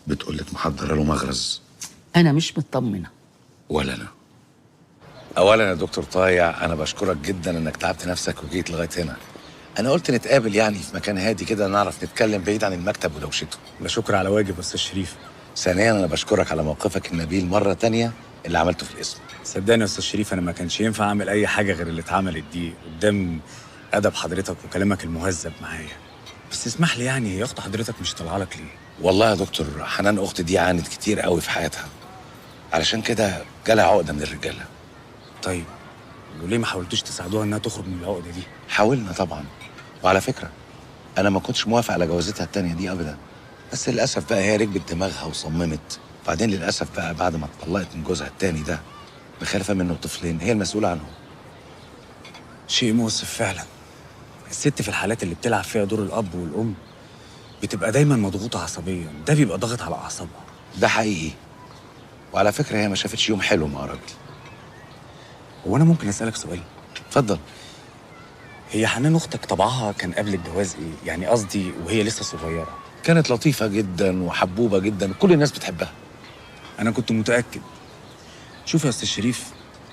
بتقولك محضره له مغرز؟ انا مش مطمنه. ولا انا. اولا يا دكتور طايع، انا بشكرك جدا انك تعبت نفسك وجيت لغايه هنا. انا قلت نتقابل يعني في مكان هادي كده نعرف نتكلم بعيد عن المكتب ودوشته. لا شكر على واجب يا استاذ شريف. ثانيا انا بشكرك على موقفك النبيل مره تانية اللي عملته في الاسم. صدقني يا استاذ شريف، انا ما كانش ينفع اعمل اي حاجه غير اللي اتعملت دي قدام ادب حضرتك وكلامك المهذب معايا. بس اسمح لي، يعني هي اخت حضرتك مش طالعه لك ليه؟ والله يا دكتور، حنان اختي دي عانت كتير قوي في حياتها، علشان كده جالها عقده من الرجاله. طيب وليه ما حاولتوش تساعدوها انها تخرج من العقده دي؟ حاولنا طبعا، وعلى فكره انا ما كنتش موافق على جوازتها التانية دي ابدا، بس للاسف بقى هي ركبت دماغها وصممت. بعدين للاسف بقى بعد ما اتطلقت من جوزها التاني ده مخلفه منه طفلين هي المسؤوله عنهم. شيء مؤسف فعلا. الست في الحالات اللي بتلعب فيها دور الاب والام بتبقى دايما مضغوطه عصبيا، ده بيبقى ضاغط على اعصابها. ده حقيقي، وعلى فكره هي ما شافتش يوم حلو مع راجل. هو انا ممكن اسالك سؤال؟ اتفضل. هي حنان اختك طبعها كان قبل الجواز ايه؟ يعني قصدي وهي لسه صغيره. كانت لطيفه جدا وحبوبه جدا، كل الناس بتحبها. انا كنت متاكد. شوف يا استاذ شريف،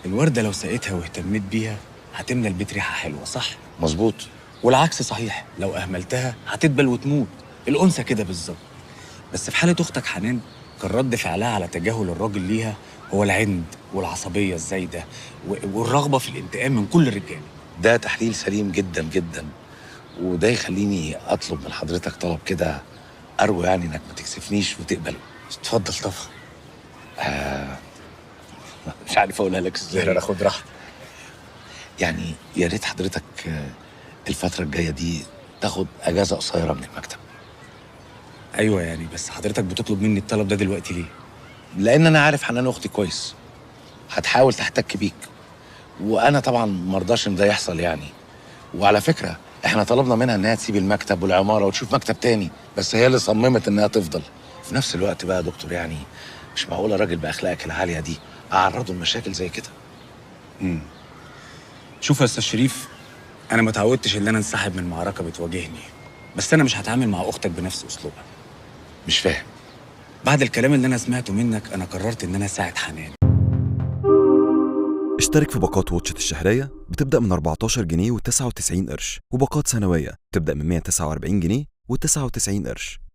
الورده لو سقيتها واهتميت بيها هتملى البيت ريحه حلوه، صح؟ مظبوط. والعكس صحيح، لو اهملتها هتدبل وتموت. الانثى كده بالظبط. بس في حاله اختك حنان كان رد فعلها على تجاهل الراجل ليها هو العند والعصبيه الزايده والرغبه في الانتقام من كل الرجاله. ده تحليل سليم جدا جدا، وده يخليني اطلب من حضرتك طلب كده اروي، يعني انك ما تكسفنيش وتقبله. اتفضل طبعا. مش عارف اقولها لك ازاي. لا خد راحتك. يعني يا ريت حضرتك الفتره الجايه دي تاخد اجازه قصيره من المكتب. ايوه يعني، بس حضرتك بتطلب مني الطلب ده دلوقتي ليه؟ لان انا عارف حنان اختي كويس، هتحاول تحتك بيك، وانا طبعا مرضاش ان ده يحصل يعني. وعلى فكره احنا طلبنا منها انها تسيب المكتب والعماره وتشوف مكتب تاني، بس هي اللي صممت انها تفضل. في نفس الوقت بقى يا دكتور، يعني مش معقوله راجل باخلاقك العاليه دي اعرضه لمشاكل زي كده. شوف يا استاذ شريف، انا ما اتعودتش ان انا انسحب من معركه بتواجهني، بس انا مش هتعامل مع اختك بنفس اسلوبها. مش فاهم. بعد الكلام اللي انا سمعته منك انا قررت ان انا اساعد حنان. اشترك في باقات واتشت الشهرية بتبدأ من 14 جنيه و99 قرش، وباقات سنوية بتبدأ من 149 جنيه و99 قرش.